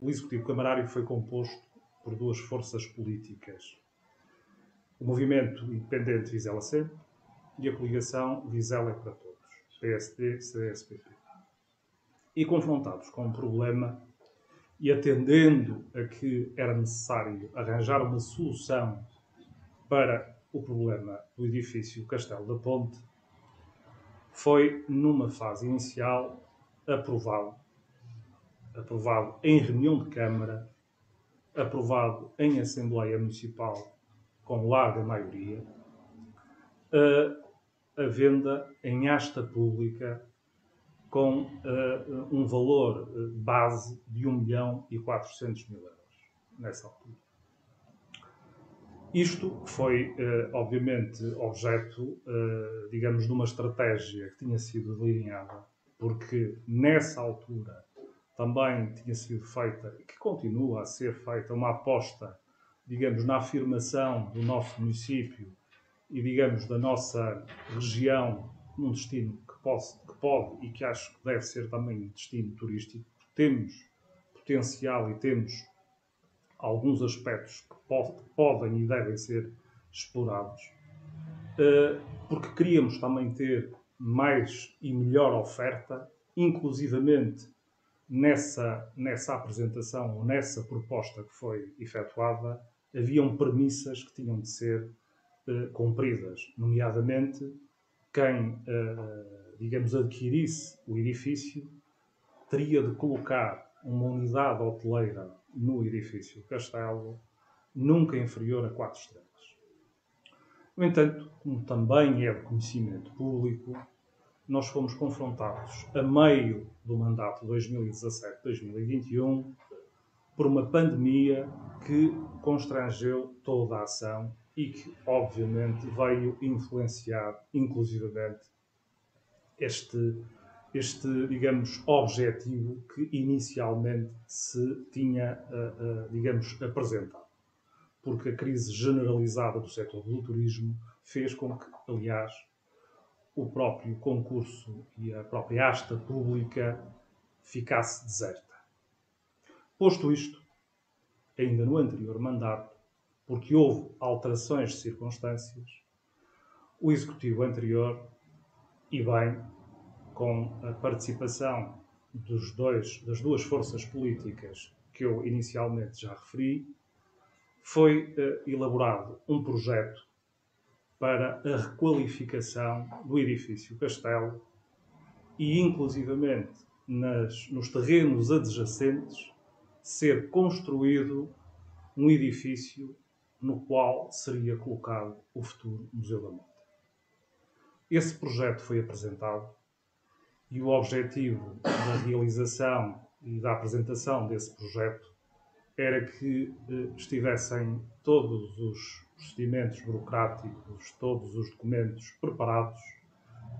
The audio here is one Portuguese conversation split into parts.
o Executivo Camarário foi composto por duas forças políticas. O Movimento Independente Vizela Sempre e a coligação Vizela é para Todos, PSD, CDS-PP. E confrontados com um problema e atendendo a que era necessário arranjar uma solução para o problema do edifício Castelo da Ponte, foi, numa fase inicial, aprovado em reunião de Câmara, aprovado em Assembleia Municipal com larga maioria, a venda em asta pública com um valor base de 1.400.000 euros, nessa altura. Isto foi, obviamente, objeto, digamos, de uma estratégia que tinha sido delineada, porque nessa altura também tinha sido feita, e que continua a ser feita, uma aposta, digamos, na afirmação do nosso município e, digamos, da nossa região num destino que pode e que acho que deve ser também um destino turístico. Temos potencial e temos alguns aspectos que podem e devem ser explorados, porque queríamos também ter mais e melhor oferta, inclusivamente nessa apresentação ou nessa proposta que foi efetuada, haviam premissas que tinham de ser cumpridas, nomeadamente quem, digamos, adquirisse o edifício teria de colocar uma unidade hoteleira no edifício Castelo, nunca inferior a 4 estrelas. No entanto, como também é de conhecimento público, nós fomos confrontados, a meio do mandato 2017-2021, por uma pandemia que constrangeu toda a ação e que, obviamente, veio influenciar, inclusivamente, este, digamos, objetivo que inicialmente se tinha, digamos, apresentado. Porque a crise generalizada do setor do turismo fez com que, aliás, o próprio concurso e a própria asta pública ficasse deserta. Posto isto, ainda no anterior mandato, porque houve alterações de circunstâncias, o Executivo anterior, e bem, com a participação das duas forças políticas que eu inicialmente já referi, foi elaborado um projeto para a requalificação do edifício Castelo e, inclusivamente, nos terrenos adjacentes, ser construído um edifício no qual seria colocado o futuro Museu da Moda. Esse projeto foi apresentado e o objetivo da realização e da apresentação desse projeto era que estivessem todos os procedimentos burocráticos, todos os documentos preparados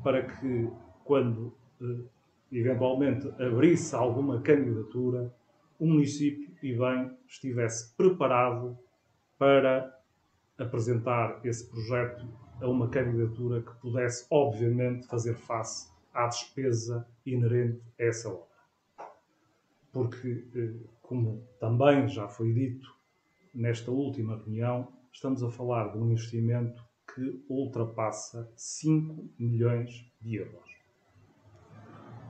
para que, quando eventualmente abrisse alguma candidatura, o município, e bem, estivesse preparado para apresentar esse projeto a uma candidatura que pudesse, obviamente, fazer face à despesa inerente a essa obra. Porque, como também já foi dito nesta última reunião, estamos a falar de um investimento que ultrapassa 5 milhões de euros.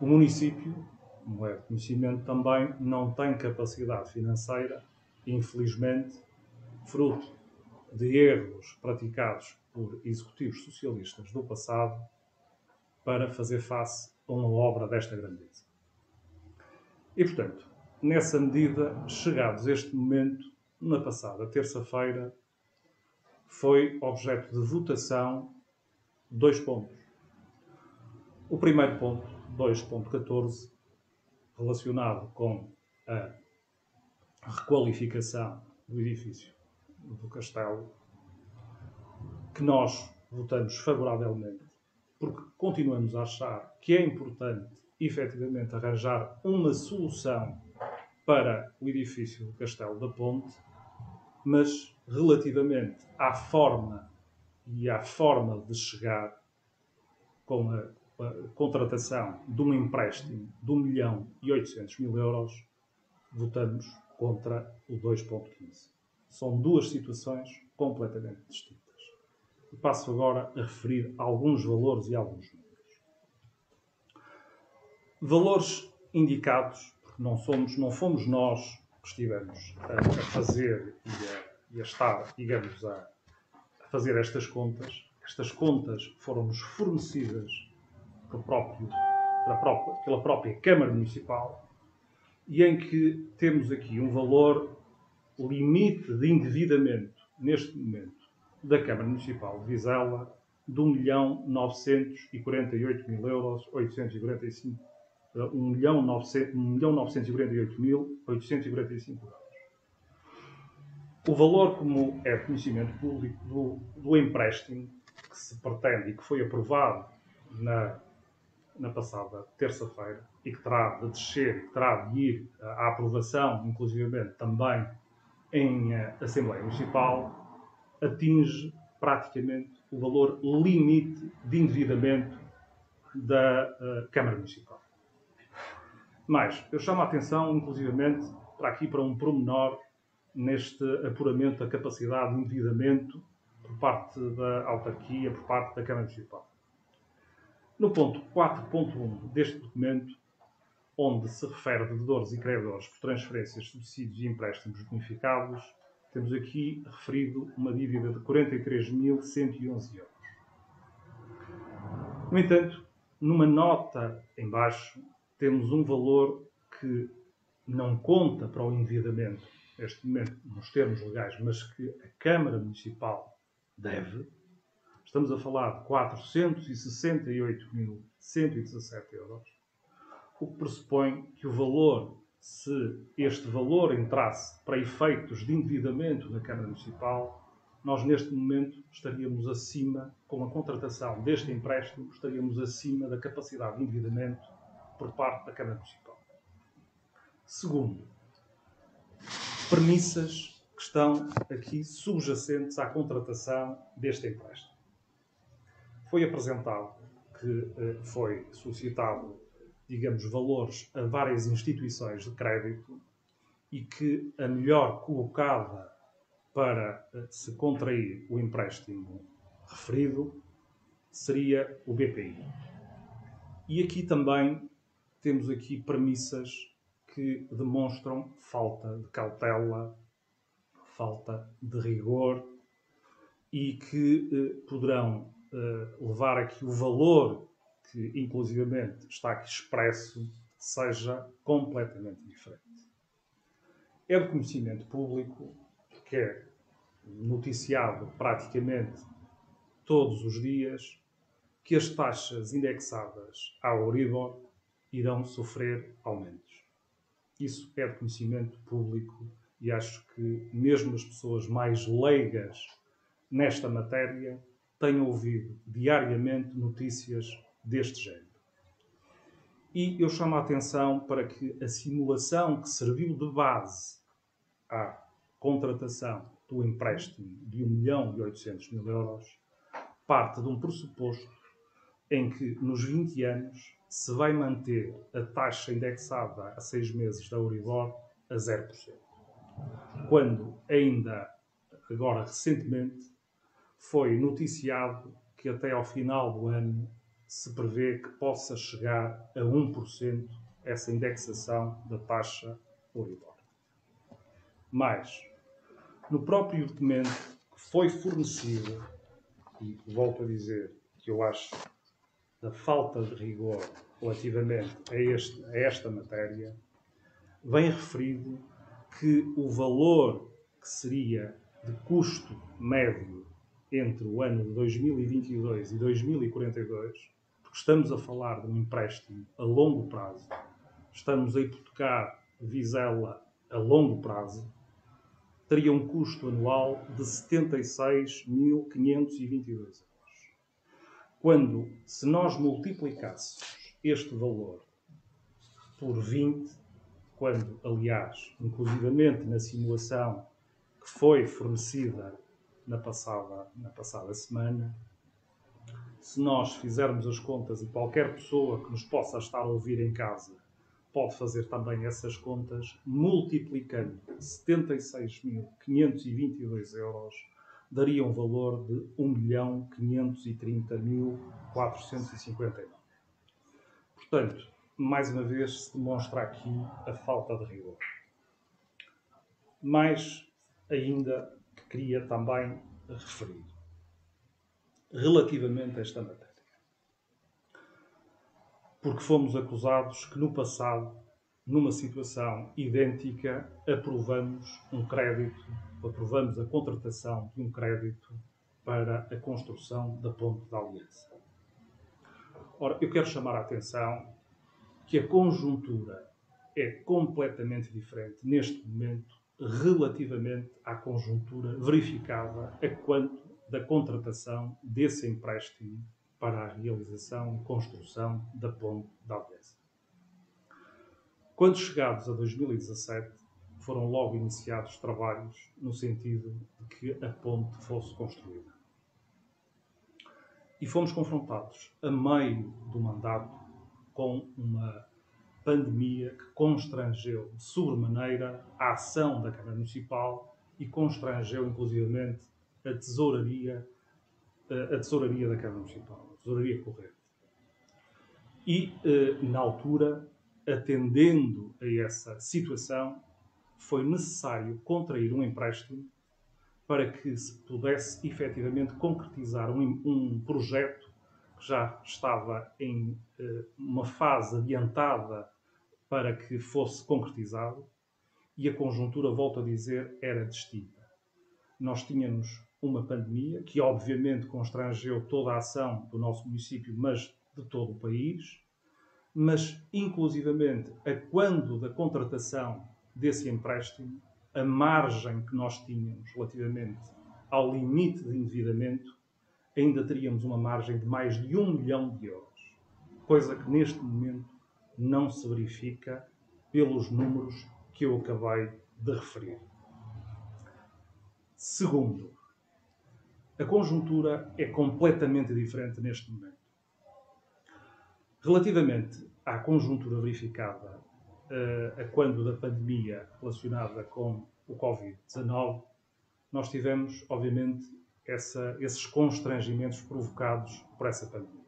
O município, como é de conhecimento também, não tem capacidade financeira, infelizmente, fruto de erros praticados por executivos socialistas do passado, para fazer face a uma obra desta grandeza. E, portanto, nessa medida, chegados a este momento, na passada terça-feira, foi objeto de votação 2 pontos. O primeiro ponto, 2.14, relacionado com a requalificação do edifício do Castelo, que nós votamos favoravelmente, porque continuamos a achar que é importante, efetivamente, arranjar uma solução para o edifício do Castelo da Ponte, mas relativamente à forma e à forma de chegar com a contratação de um empréstimo de 1.800.000 euros, votamos contra o 2.15. São duas situações completamente distintas. E passo agora a referir alguns valores e alguns números. Valores indicados, porque não fomos nós que estivemos a fazer e a estar, digamos, a fazer estas contas. Estas contas foram-nos fornecidas pela própria Câmara Municipal e em que temos aqui um valor limite de endividamento, neste momento, da Câmara Municipal de Vizela de 1.948.845 euros. 1.948.845 euros. O valor, como é de conhecimento público, do empréstimo que se pretende e que foi aprovado na passada terça-feira e que terá de descer e que terá de ir à aprovação, inclusivamente também em Assembleia Municipal, atinge praticamente o valor limite de endividamento da Câmara Municipal. Mas eu chamo a atenção, inclusivamente, para um pormenor neste apuramento da capacidade de endividamento por parte da autarquia, por parte da Câmara Municipal. No ponto 4.1 deste documento, onde se refere a devedores e credores por transferências, subsídios e empréstimos bonificados, temos aqui referido uma dívida de 43.111 euros. No entanto, numa nota em baixo, temos um valor que não conta para o endividamento, neste momento, nos termos legais, mas que a Câmara Municipal deve. Estamos a falar de 468.117 euros, o que pressupõe que o valor, se este valor entrasse para efeitos de endividamento da Câmara Municipal, nós neste momento estaríamos acima, com a contratação deste empréstimo, estaríamos acima da capacidade de endividamento por parte da Câmara Municipal. Segundo, premissas que estão aqui subjacentes à contratação deste empréstimo. Foi apresentado que foi solicitado, digamos, valores a várias instituições de crédito e que a melhor colocada para se contrair o empréstimo referido seria o BPI. E aqui também temos aqui premissas que demonstram falta de cautela, falta de rigor e que poderão levar a que o valor que inclusivamente está aqui expresso seja completamente diferente. É de conhecimento público, que é noticiado praticamente todos os dias, que as taxas indexadas à Euribor irão sofrer aumentos. Isso é de conhecimento público e acho que mesmo as pessoas mais leigas nesta matéria têm ouvido diariamente notícias deste género. E eu chamo a atenção para que a simulação que serviu de base à contratação do empréstimo de 1.800.000 euros parte de um pressuposto em que nos 20 anos se vai manter a taxa indexada a 6 meses da Euribor a 0%. Quando ainda, agora recentemente, foi noticiado que até ao final do ano se prevê que possa chegar a 1% essa indexação da taxa Euribor. Mas, no próprio documento que foi fornecido, e volto a dizer que eu acho da falta de rigor relativamente a esta matéria, vem referido que o valor que seria de custo médio entre o ano de 2022 e 2042, porque estamos a falar de um empréstimo a longo prazo, estamos a hipotecar Vizela a longo prazo, teria um custo anual de 76.522 euros. Quando, se nós multiplicássemos este valor por 20, quando, aliás, inclusivamente na simulação que foi fornecida na passada semana, se nós fizermos as contas e qualquer pessoa que nos possa estar a ouvir em casa pode fazer também essas contas multiplicando 76.522 euros, daria um valor de 1.530.459. Portanto, mais uma vez se demonstra aqui a falta de rigor. Mais ainda que queria também referir relativamente a esta matéria. Porque fomos acusados que no passado, numa situação idêntica, aprovamos um crédito, aprovamos a contratação de um crédito para a construção da Ponte da Aliança. Ora, eu quero chamar a atenção que a conjuntura é completamente diferente neste momento relativamente à conjuntura verificada a quanto da contratação desse empréstimo para a realização e construção da Ponte da Aliança. Quando chegados a 2017, foram logo iniciados trabalhos no sentido de que a ponte fosse construída. E fomos confrontados, a meio do mandato, com uma pandemia que constrangeu de sobremaneira a ação da Câmara Municipal e constrangeu, inclusivamente, a tesouraria da Câmara Municipal, a tesouraria corrente. E, na altura, atendendo a essa situação, foi necessário contrair um empréstimo para que se pudesse efetivamente concretizar um projeto que já estava em uma fase adiantada para que fosse concretizado, e a conjuntura, volto a dizer, era distinta. Nós tínhamos uma pandemia que obviamente constrangeu toda a ação do nosso município, mas de todo o país, mas inclusivamente a quando da contratação desse empréstimo, a margem que nós tínhamos relativamente ao limite de endividamento, ainda teríamos uma margem de mais de 1 milhão de euros, coisa que neste momento não se verifica pelos números que eu acabei de referir. Segundo, a conjuntura é completamente diferente neste momento. Relativamente à conjuntura verificada a quando da pandemia relacionada com o Covid-19, nós tivemos, obviamente, esses constrangimentos provocados por essa pandemia.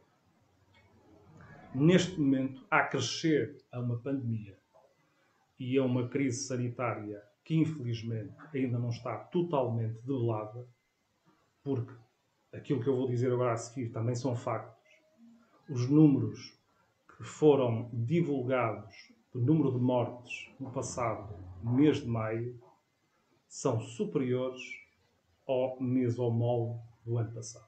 Neste momento, a crescer a uma pandemia e a uma crise sanitária que, infelizmente, ainda não está totalmente debelada, porque aquilo que eu vou dizer agora a seguir também são factos. Os números que foram divulgados do número de mortes no passado mês de maio são superiores ao mês homólogo do ano passado.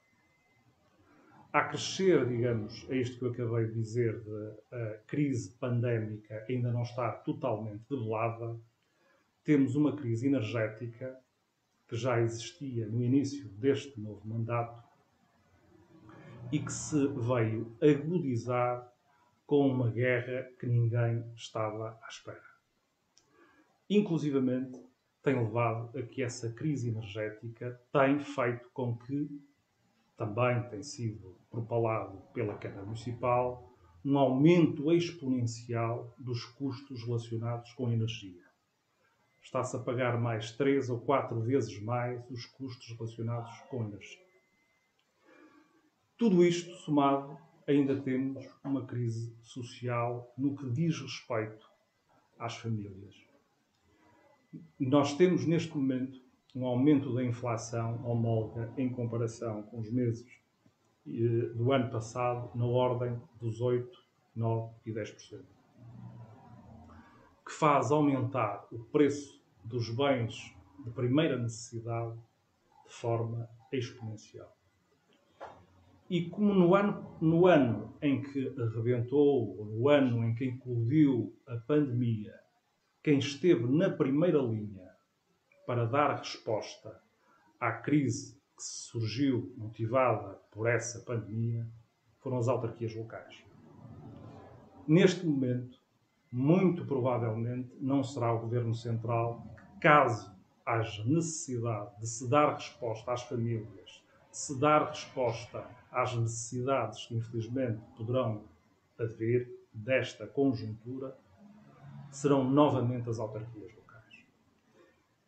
A crescer, digamos, a isto que eu acabei de dizer, a crise pandémica ainda não está totalmente debelada, temos uma crise energética que já existia no início deste novo mandato e que se veio agudizar com uma guerra que ninguém estava à espera. Inclusivamente, tem levado a que essa crise energética tem feito com que, também tem sido propalado pela Câmara Municipal, um aumento exponencial dos custos relacionados com a energia. Está-se a pagar mais 3 ou 4 vezes mais os custos relacionados com a energia. Tudo isto somado, ainda temos uma crise social no que diz respeito às famílias. Nós temos neste momento um aumento da inflação homóloga em comparação com os meses do ano passado na ordem dos 8, 9 e 10%. Que faz aumentar o preço dos bens de primeira necessidade de forma exponencial. E como no ano em que arrebentou, ou no ano em que eclodiu a pandemia, quem esteve na primeira linha para dar resposta à crise que surgiu motivada por essa pandemia foram as autarquias locais. Neste momento, muito provavelmente, não será o Governo Central que, caso haja necessidade de se dar resposta às famílias, de se dar resposta às necessidades que, infelizmente, poderão haver desta conjuntura, serão novamente as autarquias locais.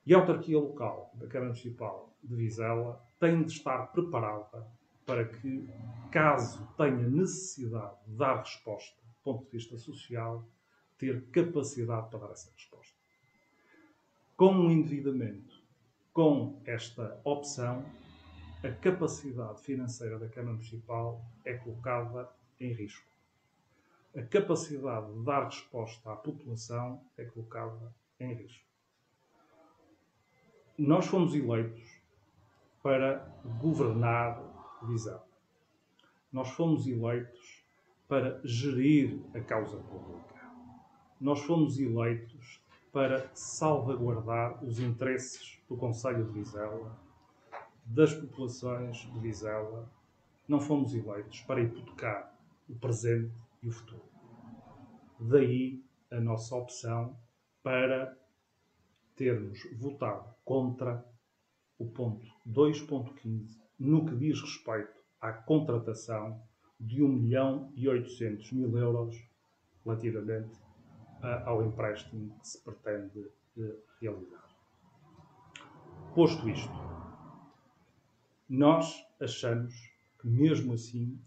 E a autarquia local da Câmara Municipal de Vizela tem de estar preparada para que, caso tenha necessidade de dar resposta do ponto de vista social, ter capacidade para dar essa resposta. Com o endividamento, com esta opção, a capacidade financeira da Câmara Municipal é colocada em risco. A capacidade de dar resposta à população é colocada em risco. Nós fomos eleitos para governar Vizela. Nós fomos eleitos para gerir a causa pública. Nós fomos eleitos para salvaguardar os interesses do Concelho de Vizela, das populações de Vizela. Não fomos eleitos para hipotecar o presente e o futuro. Daí a nossa opção para termos votado contra o ponto 2.15 no que diz respeito à contratação de 1.800.000 euros relativamente ao empréstimo que se pretende realizar. Posto isto, nós achamos que mesmo assim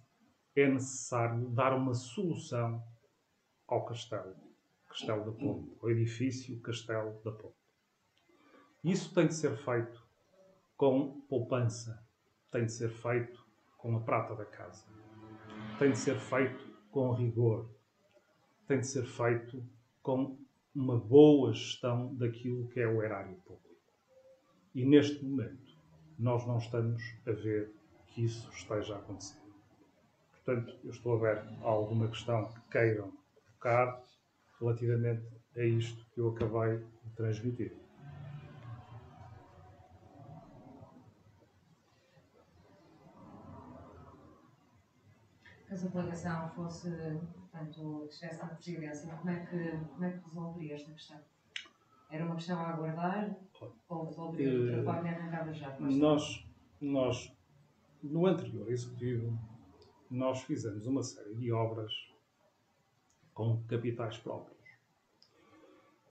é necessário dar uma solução ao Castelo da Ponte, ao edifício Castelo da Ponte. Isso tem de ser feito com poupança, tem de ser feito com a prata da casa, tem de ser feito com rigor, tem de ser feito com uma boa gestão daquilo que é o erário público. E neste momento, nós não estamos a ver que isso esteja a acontecer. Portanto, eu estou aberto a alguma questão que queiram colocar relativamente a isto que eu acabei de transmitir. Caso a coligação fosse, portanto, estivesse na presidência, como é que resolveria esta questão? Era uma questão a aguardar ou resolveria de outra forma e arrancada já? Nós, no anterior executivo, nós fizemos uma série de obras com capitais próprios.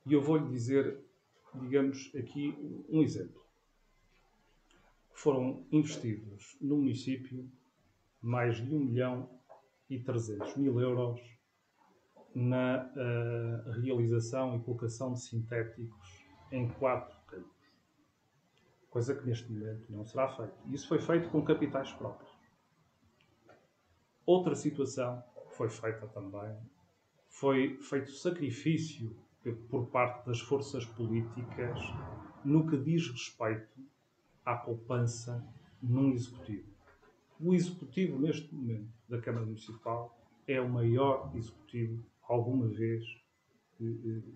E eu vou-lhe dizer, digamos, aqui um exemplo. Foram investidos no município mais de 1.300.000 euros na realização e colocação de sintéticos em 4 campos. Coisa que neste momento não será feita. Isso foi feito com capitais próprios. Outra situação que foi feita também foi feito sacrifício por parte das forças políticas no que diz respeito à poupança num executivo. O executivo, neste momento, da Câmara Municipal é o maior executivo alguma vez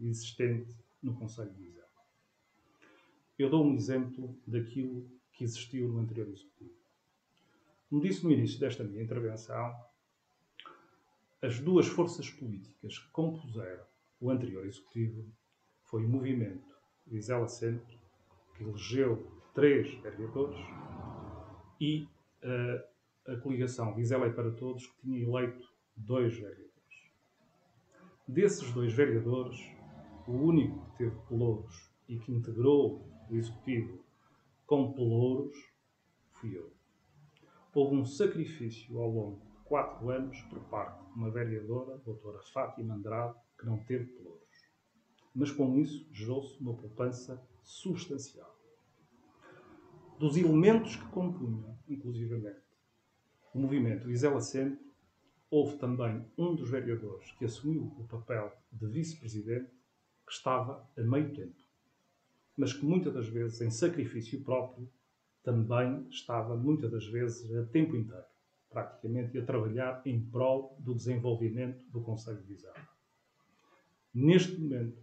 existente no Concelho de Vizela. Eu dou um exemplo daquilo que existiu no anterior executivo. Como disse no início desta minha intervenção, as duas forças políticas que compuseram o anterior executivo foi o movimento Vizela Centro, que elegeu 3 vereadores, e a coligação Vizela é para Todos, que tinha eleito 2 vereadores. Desses 2 vereadores, o único que teve pelouros e que integrou o executivo com pelouros fui eu. Houve um sacrifício ao longo de 4 anos por parte de uma vereadora, a doutora Fátima Andrade, que não teve pelouros. Mas com isso gerou-se uma poupança substancial. Dos elementos que compunham, inclusivamente, o movimento Vizela Centro, houve também um dos vereadores que assumiu o papel de vice-presidente, que estava a meio tempo, mas que muitas das vezes, em sacrifício próprio, também estava muitas das vezes a tempo inteiro, praticamente a trabalhar em prol do desenvolvimento do Concelho de Vizela. Neste momento,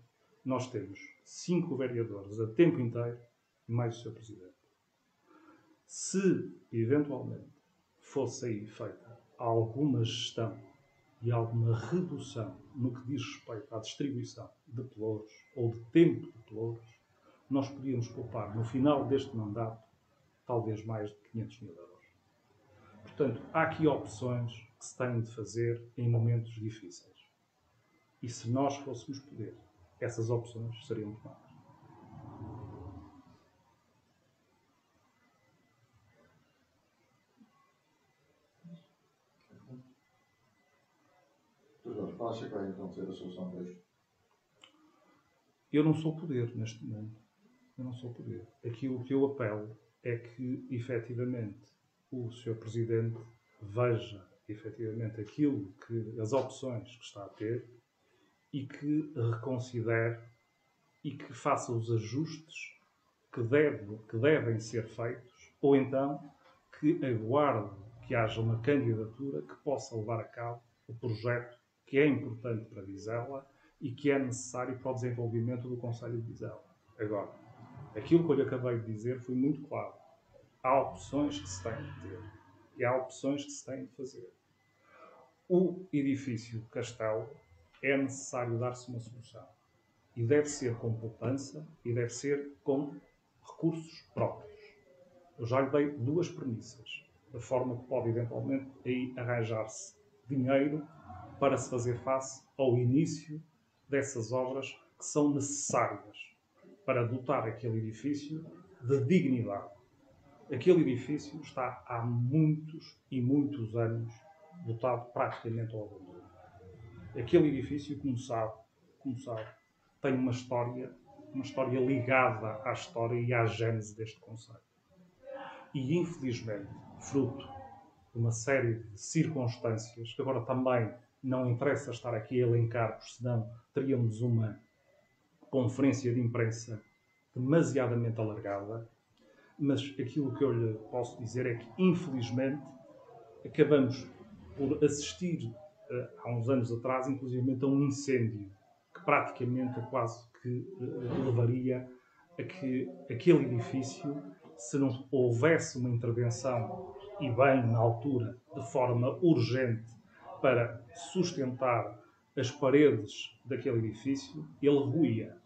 nós temos 5 vereadores a tempo inteiro e mais o Sr. Presidente. Se, eventualmente, fosse aí feita alguma gestão e alguma redução no que diz respeito à distribuição de pelouros ou de tempo de pelouros, nós podíamos poupar, no final deste mandato, talvez mais de 500.000 euros. Portanto, há aqui opções que se têm de fazer em momentos difíceis. E se nós fôssemos poder essas opções seriam tomadas. Qual acha que vai então ser a solução para isto? Eu não sou poder neste momento. Eu não sou poder. Aquilo que eu apelo é que, efetivamente, o Sr. Presidente veja, efetivamente, aquilo que, as opções que está a ter e que reconsidere e que faça os ajustes que devem ser feitos, ou então que aguarde que haja uma candidatura que possa levar a cabo o projeto que é importante para Vizela e que é necessário para o desenvolvimento do Concelho de Vizela. Agora, aquilo que eu lhe acabei de dizer foi muito claro. Há opções que se têm de ter e há opções que se têm de fazer. O edifício Castelo é necessário dar-se uma solução. E deve ser com poupança e deve ser com recursos próprios. Eu já lhe dei duas premissas. Da forma que pode, eventualmente, aí arranjar-se dinheiro para se fazer face ao início dessas obras que são necessárias para dotar aquele edifício de dignidade. Aquele edifício está há muitos e muitos anos dotado praticamente ao abandono. Aquele edifício, como sabe, tem uma história ligada à história e à gênese deste conceito. E, infelizmente, fruto de uma série de circunstâncias, que agora também não interessa estar aqui a elencar, porque senão teríamos uma conferência de imprensa demasiadamente alargada, mas aquilo que eu lhe posso dizer é que, infelizmente, acabamos por assistir, há uns anos atrás, inclusive a um incêndio que praticamente quase que levaria a que aquele edifício, se não houvesse uma intervenção, e bem na altura, de forma urgente, para sustentar as paredes daquele edifício, ele ruía.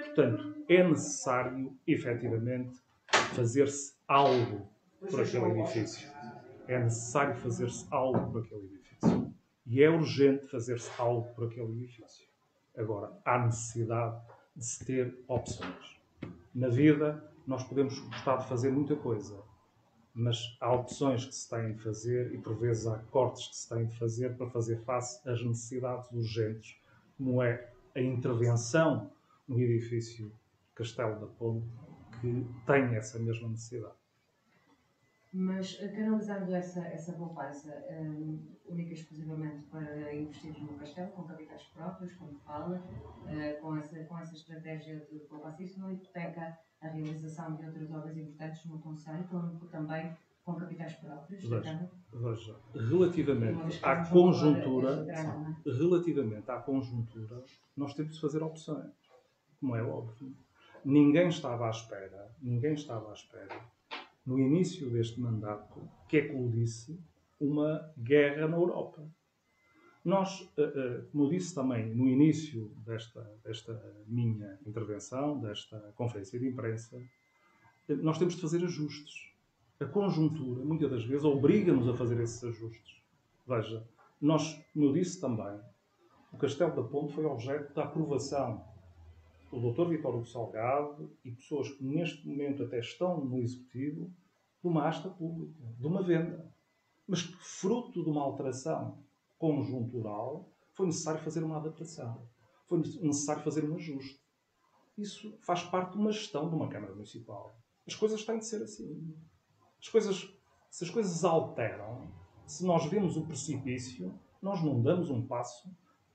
Portanto, é necessário, efetivamente, fazer-se algo por aquele edifício. É necessário fazer-se algo por aquele edifício. E é urgente fazer-se algo por aquele edifício. Agora, há necessidade de se ter opções. Na vida, nós podemos gostar de fazer muita coisa, mas há opções que se têm de fazer e, por vezes, há cortes que se têm de fazer para fazer face às necessidades urgentes, como é a intervenção no edifício Castelo da Ponte, que tem essa mesma necessidade. Mas canalizando essa poupança única e exclusivamente para investir no Castelo, com capitais próprios, como fala, com essa estratégia de poupança, isso não hipoteca a realização de outras obras importantes no Concelho, também com capitais próprios? Veja, relativamente à conjuntura, nós temos de fazer opções, como é óbvio. Ninguém estava à espera, no início deste mandato, que é como disse, uma guerra na Europa. Nós, como disse também no início desta minha intervenção, desta conferência de imprensa, nós temos de fazer ajustes. A conjuntura, muitas das vezes, obriga-nos a fazer esses ajustes. Veja, nós, como eu disse também, o Castelo da Ponte foi objeto da aprovação do Dr. Vítor Hugo Salgado e pessoas que neste momento até estão no Executivo, de uma asta pública, de uma venda. Mas que, fruto de uma alteração conjuntural, foi necessário fazer uma adaptação. Foi necessário fazer um ajuste. Isso faz parte de uma gestão de uma Câmara Municipal. As coisas têm de ser assim. Se as coisas alteram, se nós vemos o precipício, nós não damos um passo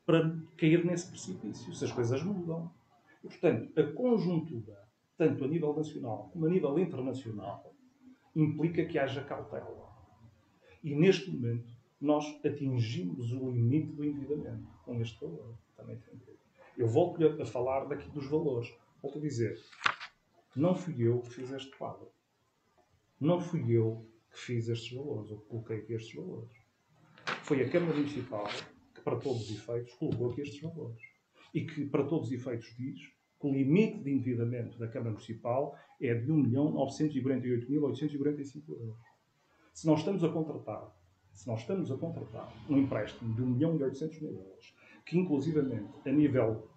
para cair nesse precipício. Se as coisas mudam. E, portanto, a conjuntura, tanto a nível nacional como a nível internacional, implica que haja cautela. E, neste momento, nós atingimos o limite do endividamento com este valor. Também eu volto-lhe a falar daqui dos valores. Volto a dizer, não fui eu que fiz este quadro. Não fui eu que fiz estes valores, ou que coloquei aqui estes valores. Foi a Câmara Municipal que, para todos os efeitos, colocou aqui estes valores. E que, para todos os efeitos, diz que o limite de endividamento da Câmara Municipal é de 1.948.845 euros. Se nós estamos a contratar um empréstimo de 1.800.000 euros, que inclusivamente a nível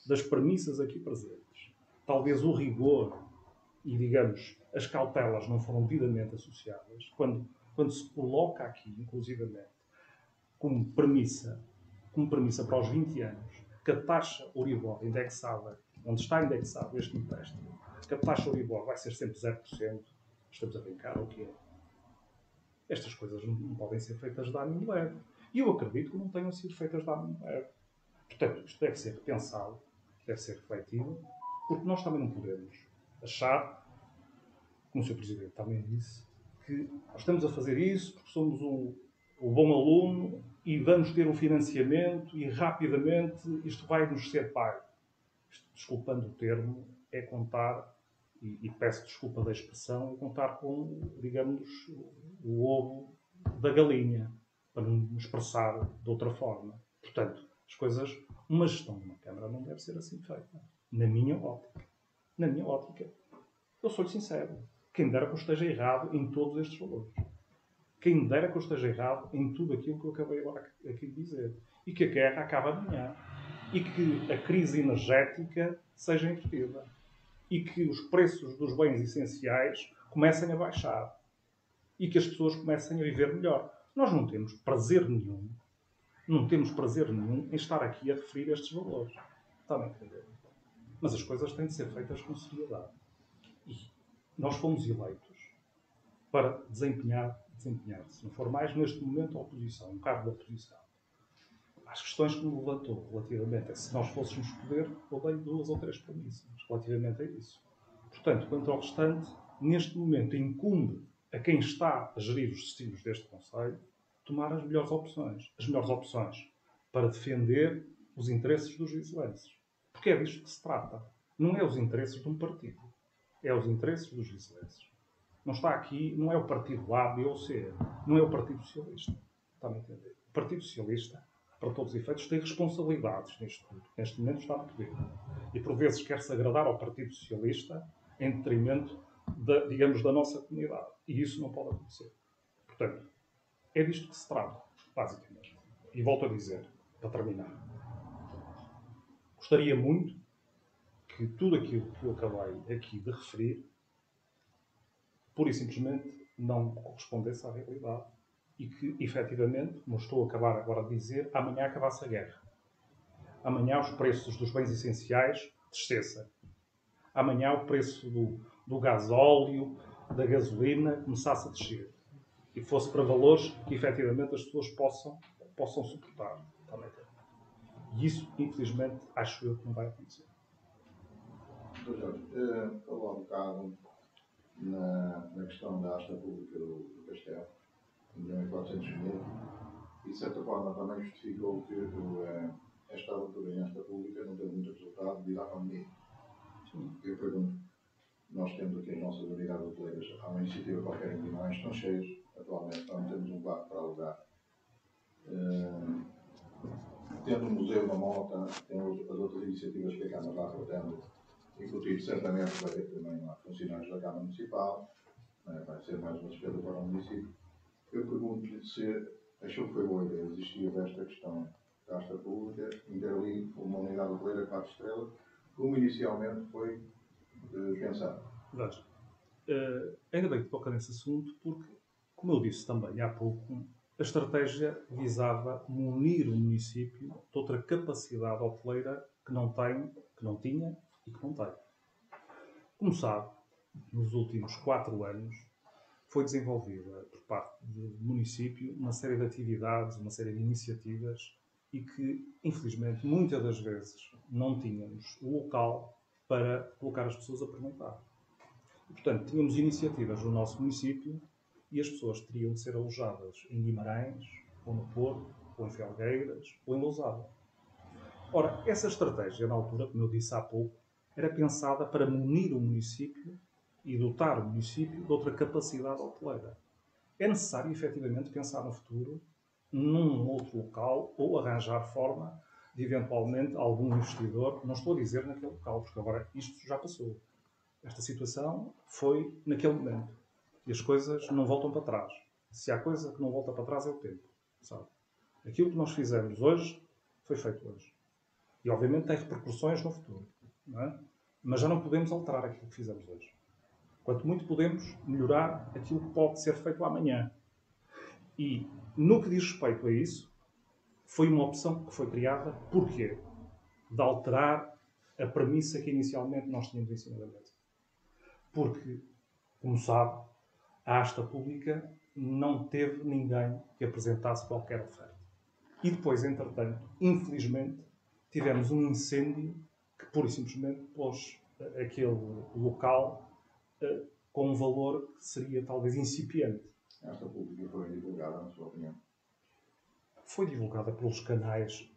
das premissas aqui presentes, talvez o rigor e, digamos, as cautelas não foram devidamente associadas, quando se coloca aqui, inclusivamente, como premissa para os 20 anos, que a taxa Euribor indexada, onde está indexado este empréstimo, que a taxa Euribor vai ser sempre 0%, estamos a brincar, o que é? Estas coisas não podem ser feitas de ânimo leve. E eu acredito que não tenham sido feitas de ânimo leve. Portanto, isto deve ser repensado, deve ser refletido, porque nós também não podemos achar, como o Sr. Presidente também disse, que nós estamos a fazer isso porque somos o bom aluno e vamos ter um financiamento e rapidamente isto vai nos ser pago. Isto, desculpando o termo, é contar, e peço desculpa da expressão, é contar com, digamos, o ovo da galinha, para não me expressar de outra forma. Portanto, as coisas, uma gestão de uma Câmara não deve ser assim feita. Na minha ótica. Na minha ótica. Eu sou-lhe sincero. Quem dera que eu esteja errado em todos estes valores. Quem dera que eu esteja errado em tudo aquilo que eu acabei agora aqui de dizer. E que a guerra acabe amanhã. E que a crise energética seja invertida. E que os preços dos bens essenciais comecem a baixar. E que as pessoas comecem a viver melhor. Nós não temos prazer nenhum em estar aqui a referir estes valores. Está a entender? Mas as coisas têm de ser feitas com seriedade. E nós fomos eleitos para desempenhar, se não for mais neste momento, a oposição, um cargo de oposição. As questões que me levantou relativamente a se nós fôssemos poder, eu dei 2 ou 3 premissas relativamente a isso. Portanto, quanto ao restante, neste momento incumbe a quem está a gerir os destinos deste Conselho tomar as melhores opções. As melhores opções para defender os interesses dos vizelenses. Porque é disto que se trata. Não é os interesses de um partido. É os interesses dos vizelenses. Não está aqui, não é o partido A, B ou C. Não é o Partido Socialista. Está-me a entender? O Partido Socialista, para todos os efeitos, tem responsabilidades nisto tudo. Neste momento está no poder. E por vezes quer-se agradar ao Partido Socialista em detrimento, da nossa comunidade. E isso não pode acontecer. Portanto, é disto que se trata, basicamente. E volto a dizer, para terminar. Gostaria muito que tudo aquilo que eu acabei aqui de referir, pura e simplesmente, não correspondesse à realidade. E que, efetivamente, como estou a acabar agora de dizer, amanhã acabasse a guerra. Amanhã os preços dos bens essenciais descessem. Amanhã o preço do gasóleo, da gasolina, começasse a descer. E fosse para valores que, efetivamente, as pessoas possam suportar. Também. E isso, infelizmente, acho eu que não vai acontecer. Sr. Jorge, falou um bocado na questão da asta pública do Castelo, 1.400.000, e de certa forma também justificou que esta abertura em asta pública não teve muito resultado devido à pandemia. Eu pergunto, nós temos aqui as nossas unidades hoteleiras, há uma iniciativa qualquer em Guimarães, estão cheios atualmente, não temos um quarto para alugar. Tendo o Museu da Mota, temos as outras iniciativas que a Câmara vai pretende incutir, certamente vai ter também lá funcionários da Câmara Municipal, vai ser mais uma despesa para o município. Eu pergunto-lhe se achou que foi boa ideia existir esta questão da asta pública, intervir uma unidade hoteleira 4 estrelas, como inicialmente foi pensado. Veja, ainda bem que toca nesse assunto, porque, como eu disse também há pouco, a estratégia visava munir o município de outra capacidade hoteleira que não tinha e que não tem. Como sabe, nos últimos 4 anos foi desenvolvida por parte do município uma série de atividades, uma série de iniciativas e que, infelizmente, muitas das vezes não tínhamos o local para colocar as pessoas a perguntar. E, portanto, tínhamos iniciativas no nosso município e as pessoas teriam de ser alojadas em Guimarães, ou no Porto, ou em Felgueiras, ou em Lousada. Ora, essa estratégia, na altura, como eu disse há pouco, era pensada para munir o município e dotar o município de outra capacidade hoteleira. É necessário, efetivamente, pensar no futuro num outro local ou arranjar forma de, eventualmente, algum investidor, não estou a dizer naquele local, porque agora isto já passou. Esta situação foi naquele momento. E as coisas não voltam para trás. Se há coisa que não volta para trás é o tempo. Sabe? Aquilo que nós fizemos hoje, foi feito hoje. E, obviamente, tem repercussões no futuro. Não é? Mas já não podemos alterar aquilo que fizemos hoje. Quanto muito podemos melhorar aquilo que pode ser feito amanhã. E, no que diz respeito a isso, foi uma opção que foi criada. Porquê? De alterar a premissa que inicialmente nós tínhamos em cima da mesa. Porque, como sabe, a Asta Pública não teve ninguém que apresentasse qualquer oferta. E depois, entretanto, infelizmente, tivemos um incêndio que pura e simplesmente pôs aquele local com um valor que seria talvez incipiente. Esta pública foi divulgada, na sua opinião? Foi divulgada pelos canais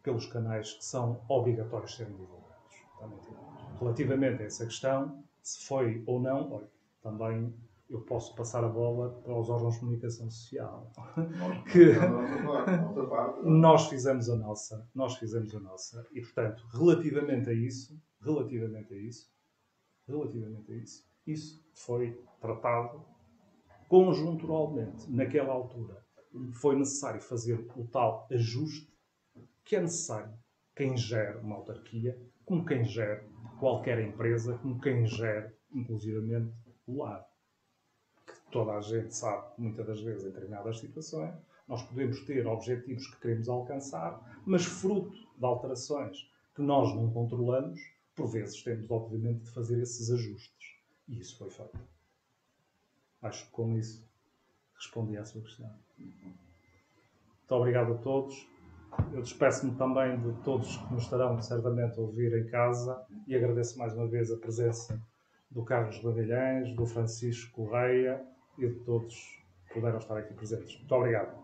que são obrigatórios de serem divulgados. Relativamente a essa questão, se foi ou não, olha, também eu posso passar a bola para os órgãos de comunicação social. Nós fizemos a nossa. E, portanto, relativamente a isso, isso foi tratado conjunturalmente. Naquela altura, foi necessário fazer o tal ajuste que é necessário quem gera uma autarquia, como quem gera qualquer empresa, como quem gera, inclusivamente, o lar. Que toda a gente sabe, muitas das vezes, em determinadas situações, nós podemos ter objetivos que queremos alcançar, mas fruto de alterações que nós não controlamos, por vezes temos, obviamente, de fazer esses ajustes. E isso foi feito. Acho que com isso respondi à sua questão. Muito obrigado a todos. Eu despeço-me também de todos que nos estarão certamente a ouvir em casa e agradeço mais uma vez a presença do Carlos Badalhães, do Francisco Correia e de todos que puderam estar aqui presentes. Muito obrigado.